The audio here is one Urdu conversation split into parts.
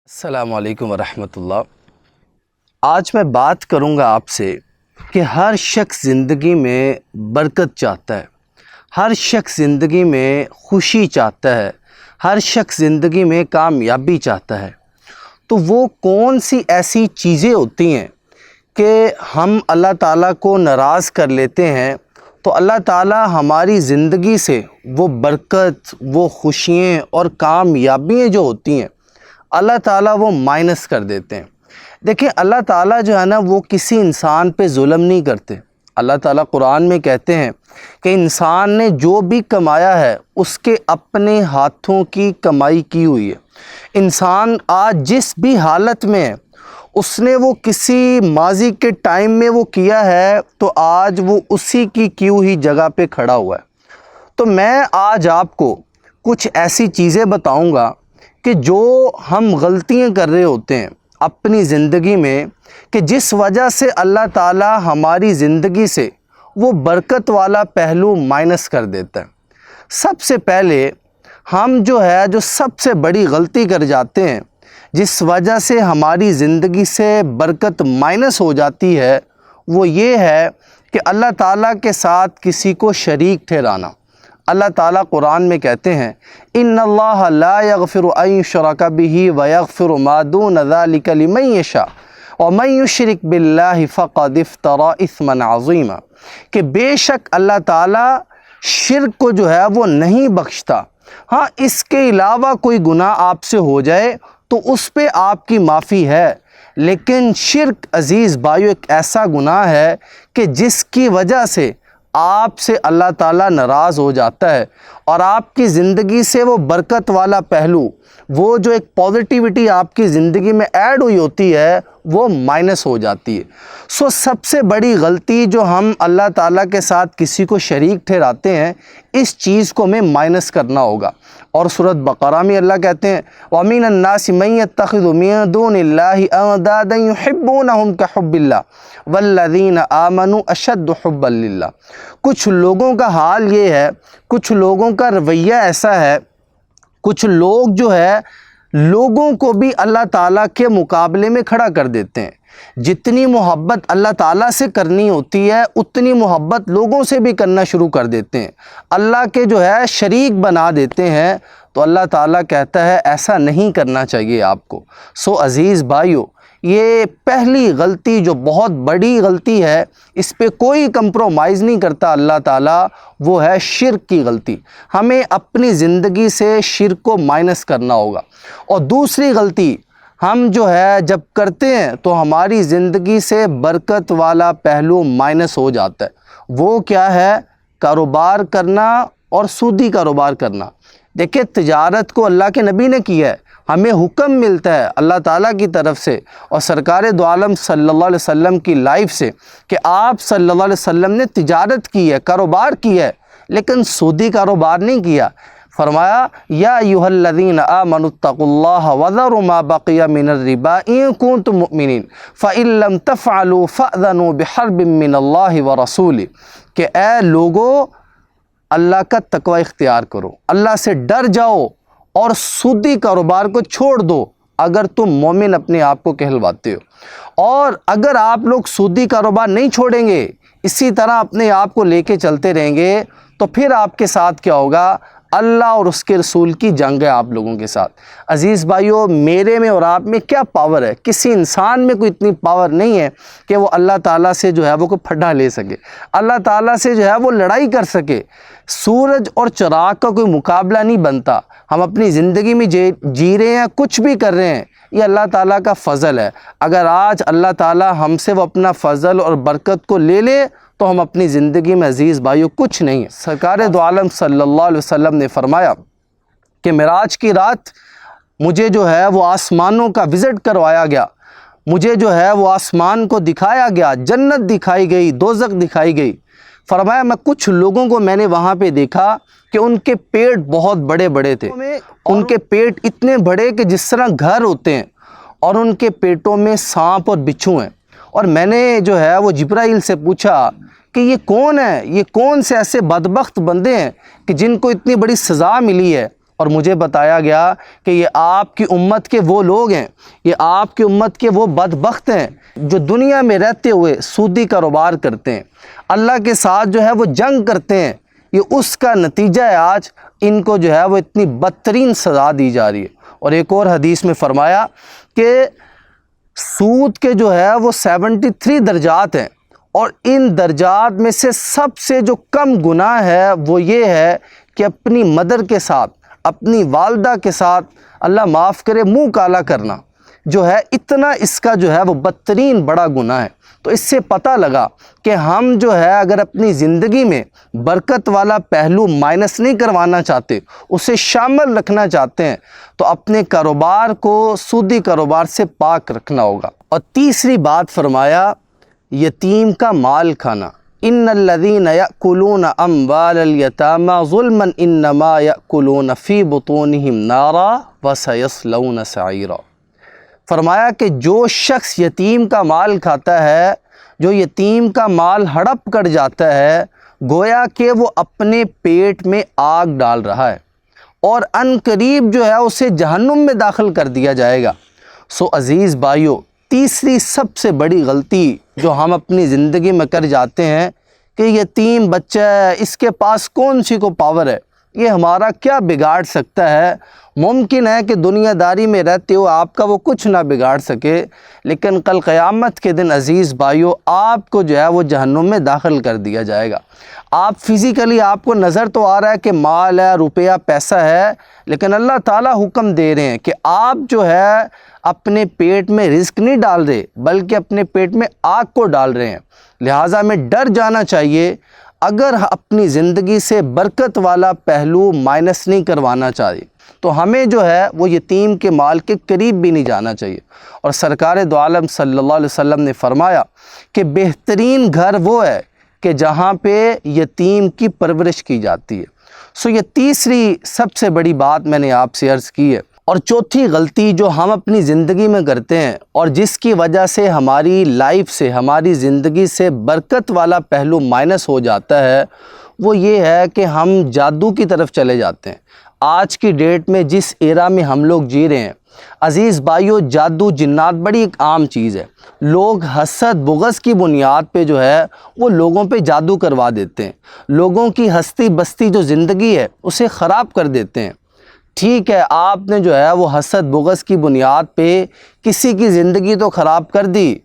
السلام علیکم ورحمۃ اللہ۔ آج میں بات کروں گا آپ سے کہ ہر شخص زندگی میں برکت چاہتا ہے، ہر شخص زندگی میں خوشی چاہتا ہے، ہر شخص زندگی میں کامیابی چاہتا ہے۔ تو وہ کون سی ایسی چیزیں ہوتی ہیں کہ ہم اللہ تعالیٰ کو ناراض کر لیتے ہیں تو اللہ تعالیٰ ہماری زندگی سے وہ برکت، وہ خوشیاں اور کامیابیاں جو ہوتی ہیں اللہ تعالیٰ وہ مائنس کر دیتے ہیں۔ دیکھیں، اللہ تعالیٰ جو ہے نا وہ کسی انسان پہ ظلم نہیں کرتے۔ اللہ تعالیٰ قرآن میں کہتے ہیں کہ انسان نے جو بھی کمایا ہے اس کے اپنے ہاتھوں کی کمائی کی ہوئی ہے۔ انسان آج جس بھی حالت میں ہے اس نے وہ کسی ماضی کے ٹائم میں وہ کیا ہے تو آج وہ اسی کی ہوئی جگہ پہ کھڑا ہوا ہے۔ تو میں آج آپ کو کچھ ایسی چیزیں بتاؤں گا کہ جو ہم غلطیاں کر رہے ہوتے ہیں اپنی زندگی میں، کہ جس وجہ سے اللہ تعالیٰ ہماری زندگی سے وہ برکت والا پہلو مائنس کر دیتا ہے۔ سب سے پہلے ہم جو سب سے بڑی غلطی کر جاتے ہیں جس وجہ سے ہماری زندگی سے برکت مائنس ہو جاتی ہے، وہ یہ ہے کہ اللہ تعالیٰ کے ساتھ کسی کو شریک ٹھہرانا۔ اللہ تعالیٰ قرآن میں کہتے ہیں ان اللہ لا یغفر ان یشرک بہ ویغفر ما دون ذلک لمن یشاء ومن یشرک باللہ فقد افتری اثما عظیما، کہ بے شک اللہ تعالیٰ شرک کو جو ہے وہ نہیں بخشتا۔ ہاں، اس کے علاوہ کوئی گناہ آپ سے ہو جائے تو اس پہ آپ کی معافی ہے، لیکن شرک عزیز بھائیو ایک ایسا گناہ ہے کہ جس کی وجہ سے آپ سے اللہ تعالیٰ ناراض ہو جاتا ہے اور آپ کی زندگی سے وہ برکت والا پہلو، وہ جو ایک پازیٹیوٹی آپ کی زندگی میں ایڈ ہوئی ہوتی ہے وہ مائنس ہو جاتی ہے۔ سب سے بڑی غلطی جو ہم اللہ تعالیٰ کے ساتھ کسی کو شریک ٹھہراتے ہیں، اس چیز کو ہمیں مائنس کرنا ہوگا۔ اور سورۃ بقرہ میں اللہ کہتے ہیں وَمِنَ النَّاسِ مَن يَتَّخِذُ مِن دُونِ اللَّهِ أَندَادًا يُحِبُّونَهُمْ كَحُبِّ اللَّهِ وَالَّذِينَ آمَنُوا أَشَدُّ حُبًّا لِلَّهِ۔ کچھ لوگوں کا حال یہ ہے، کچھ لوگوں کا رویہ ایسا ہے، کچھ لوگ جو ہے لوگوں کو بھی اللہ تعالیٰ کے مقابلے میں کھڑا کر دیتے ہیں۔ جتنی محبت اللہ تعالیٰ سے کرنی ہوتی ہے اتنی محبت لوگوں سے بھی کرنا شروع کر دیتے ہیں، اللہ کے جو ہے شریک بنا دیتے ہیں۔ تو اللہ تعالیٰ کہتا ہے ایسا نہیں کرنا چاہیے آپ کو۔ عزیز بھائیو، یہ پہلی غلطی جو بہت بڑی غلطی ہے، اس پہ کوئی کمپرومائز نہیں کرتا اللہ تعالیٰ، وہ ہے شرک کی غلطی۔ ہمیں اپنی زندگی سے شرک کو مائنس کرنا ہوگا۔ اور دوسری غلطی ہم جو ہے جب کرتے ہیں تو ہماری زندگی سے برکت والا پہلو مائنس ہو جاتا ہے۔ وہ کیا ہے؟ کاروبار کرنا اور سودی کاروبار کرنا۔ دیکھیں، تجارت کو اللہ کے نبی نے کیا ہے، ہمیں حکم ملتا ہے اللہ تعالیٰ کی طرف سے اور سرکار دو عالم صلی اللہ علیہ وسلم کی لائف سے کہ آپ صلی اللہ علیہ وسلم نے تجارت کی ہے، کاروبار کیا ہے، لیکن سودی کاروبار نہیں کیا۔ فرمایا یا ایھا الذین آمنوا اتقوا اللہ وذروا ما بقی من الربا ان کنتم مؤمنین فإن لم تفعلوا فأذنوا بحرب من اللہ ورسولہ، کہ اے لوگو اللہ کا تقوی اختیار کرو، اللہ سے ڈر جاؤ اور سودی کاروبار کو چھوڑ دو اگر تم مومن اپنے آپ کو کہلواتے ہو۔ اور اگر آپ لوگ سودی کاروبار نہیں چھوڑیں گے، اسی طرح اپنے آپ کو لے کے چلتے رہیں گے، تو پھر آپ کے ساتھ کیا ہوگا؟ اللہ اور اس کے رسول کی جنگ ہے آپ لوگوں کے ساتھ۔ عزیز بھائیو، میرے میں اور آپ میں کیا پاور ہے؟ کسی انسان میں کوئی اتنی پاور نہیں ہے کہ وہ اللہ تعالیٰ سے جو ہے وہ کوئی پھڈا لے سکے، اللہ تعالیٰ سے جو ہے وہ لڑائی کر سکے۔ سورج اور چراغ کا کوئی مقابلہ نہیں بنتا۔ ہم اپنی زندگی میں جی رہے ہیں، کچھ بھی کر رہے ہیں، یہ اللہ تعالیٰ کا فضل ہے۔ اگر آج اللہ تعالیٰ ہم سے وہ اپنا فضل اور برکت کو لے لے تو ہم اپنی زندگی میں عزیز بھائیو کچھ نہیں ہے۔ سرکار دو عالم صلی اللہ علیہ وسلم نے فرمایا کہ معراج کی رات مجھے جو ہے وہ آسمانوں کا وزٹ کروایا گیا، مجھے جو ہے وہ آسمان کو دکھایا گیا، جنت دکھائی گئی، دوزخ دکھائی گئی۔ فرمایا میں کچھ لوگوں کو میں نے وہاں پہ دیکھا کہ ان کے پیٹ بہت بڑے بڑے تھے، ان کے پیٹ اتنے بڑے کہ جس طرح گھر ہوتے ہیں، اور ان کے پیٹوں میں سانپ اور بچھو ہیں۔ اور میں نے جو ہے وہ جبرائیل سے پوچھا کہ یہ کون ہے، یہ کون سے ایسے بدبخت بندے ہیں کہ جن کو اتنی بڑی سزا ملی ہے، اور مجھے بتایا گیا کہ یہ آپ کی امت کے وہ لوگ ہیں، یہ آپ کی امت کے وہ بدبخت ہیں جو دنیا میں رہتے ہوئے سودی کاروبار کرتے ہیں، اللہ کے ساتھ جو ہے وہ جنگ کرتے ہیں۔ یہ اس کا نتیجہ ہے آج ان کو جو ہے وہ اتنی بدترین سزا دی جا رہی ہے۔ اور ایک اور حدیث میں فرمایا کہ سود کے جو ہے وہ 73 درجات ہیں، اور ان درجات میں سے سب سے جو کم گناہ ہے وہ یہ ہے کہ اپنی مدر کے ساتھ، اپنی والدہ کے ساتھ، اللہ معاف کرے، منہ کالا کرنا جو ہے، اتنا اس کا جو ہے وہ بدترین بڑا گناہ ہے۔ تو اس سے پتہ لگا کہ ہم جو ہے اگر اپنی زندگی میں برکت والا پہلو مائنس نہیں کروانا چاہتے، اسے شامل رکھنا چاہتے ہیں، تو اپنے کاروبار کو سودی کاروبار سے پاک رکھنا ہوگا۔ اور تیسری بات فرمایا یتیم کا مال کھانا۔ ان الذین یأکلون اموال الیتامی ظلما انما یأکلون فی بطونہم نارا وسیصلون سعیرا۔ فرمایا کہ جو شخص یتیم کا مال کھاتا ہے، جو یتیم کا مال ہڑپ کر جاتا ہے، گویا کہ وہ اپنے پیٹ میں آگ ڈال رہا ہے، اور ان قریب جو ہے اسے جہنم میں داخل کر دیا جائے گا۔ سو عزیز بھائیو، تیسری سب سے بڑی غلطی جو ہم اپنی زندگی میں کر جاتے ہیں کہ یتیم بچہ ہے، اس کے پاس کون سی کو پاور ہے، یہ ہمارا کیا بگاڑ سکتا ہے۔ ممکن ہے کہ دنیا داری میں رہتے ہو آپ کا وہ کچھ نہ بگاڑ سکے، لیکن کل قیامت کے دن عزیز بھائیو آپ کو جو ہے وہ جہنم میں داخل کر دیا جائے گا۔ آپ فزیکلی آپ کو نظر تو آ رہا ہے کہ مال ہے، روپیہ پیسہ ہے، لیکن اللہ تعالیٰ حکم دے رہے ہیں کہ آپ جو ہے اپنے پیٹ میں رزق نہیں ڈال رہے، بلکہ اپنے پیٹ میں آگ کو ڈال رہے ہیں۔ لہٰذا ہمیں ڈر جانا چاہیے، اگر اپنی زندگی سے برکت والا پہلو مائنس نہیں کروانا چاہیے تو ہمیں جو ہے وہ یتیم کے مال کے قریب بھی نہیں جانا چاہیے۔ اور سرکار دو عالم صلی اللہ علیہ وسلم نے فرمایا کہ بہترین گھر وہ ہے کہ جہاں پہ یتیم کی پرورش کی جاتی ہے۔ سو یہ تیسری سب سے بڑی بات میں نے آپ سے عرض کی ہے۔ اور چوتھی غلطی جو ہم اپنی زندگی میں کرتے ہیں اور جس کی وجہ سے ہماری لائف سے، ہماری زندگی سے برکت والا پہلو مائنس ہو جاتا ہے، وہ یہ ہے کہ ہم جادو کی طرف چلے جاتے ہیں۔ آج کی ڈیٹ میں جس ایرا میں ہم لوگ جی رہے ہیں عزیز بھائیو، جادو جنات بڑی ایک عام چیز ہے۔ لوگ حسد بغض کی بنیاد پہ جو ہے وہ لوگوں پہ جادو کروا دیتے ہیں، لوگوں کی ہستی بستی جو زندگی ہے اسے خراب کر دیتے ہیں۔ ٹھیک ہے، آپ نے جو ہے وہ حسد بغض کی بنیاد پہ کسی کی زندگی تو خراب کر دی،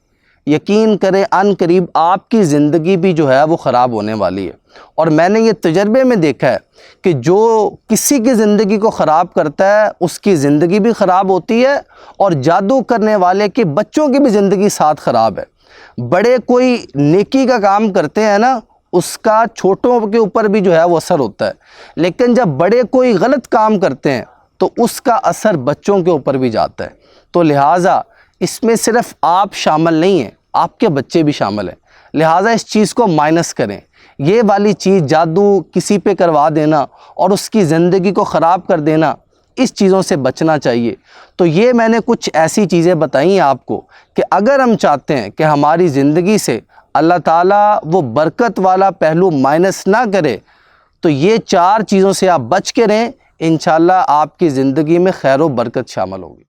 یقین کریں ان قریب آپ کی زندگی بھی جو ہے وہ خراب ہونے والی ہے۔ اور میں نے یہ تجربے میں دیکھا ہے کہ جو کسی کی زندگی کو خراب کرتا ہے اس کی زندگی بھی خراب ہوتی ہے، اور جادو کرنے والے کے بچوں کی بھی زندگی ساتھ خراب ہے۔ بڑے کوئی نیکی کا کام کرتے ہیں نا، اس کا چھوٹوں کے اوپر بھی جو ہے وہ اثر ہوتا ہے، لیکن جب بڑے کوئی غلط کام کرتے ہیں تو اس کا اثر بچوں کے اوپر بھی جاتا ہے۔ تو لہٰذا اس میں صرف آپ شامل نہیں ہیں، آپ کے بچے بھی شامل ہیں۔ لہٰذا اس چیز کو مائنس کریں۔ یہ والی چیز جادو کسی پہ کروا دینا اور اس کی زندگی کو خراب کر دینا، اس چیزوں سے بچنا چاہیے۔ تو یہ میں نے کچھ ایسی چیزیں بتائیں ہیں آپ کو کہ اگر ہم چاہتے ہیں کہ ہماری زندگی سے اللہ تعالیٰ وہ برکت والا پہلو مائنس نہ کرے، تو یہ 4 چیزوں سے آپ بچ کے رہیں، انشاءاللہ آپ کی زندگی میں خیر و برکت شامل ہوگی۔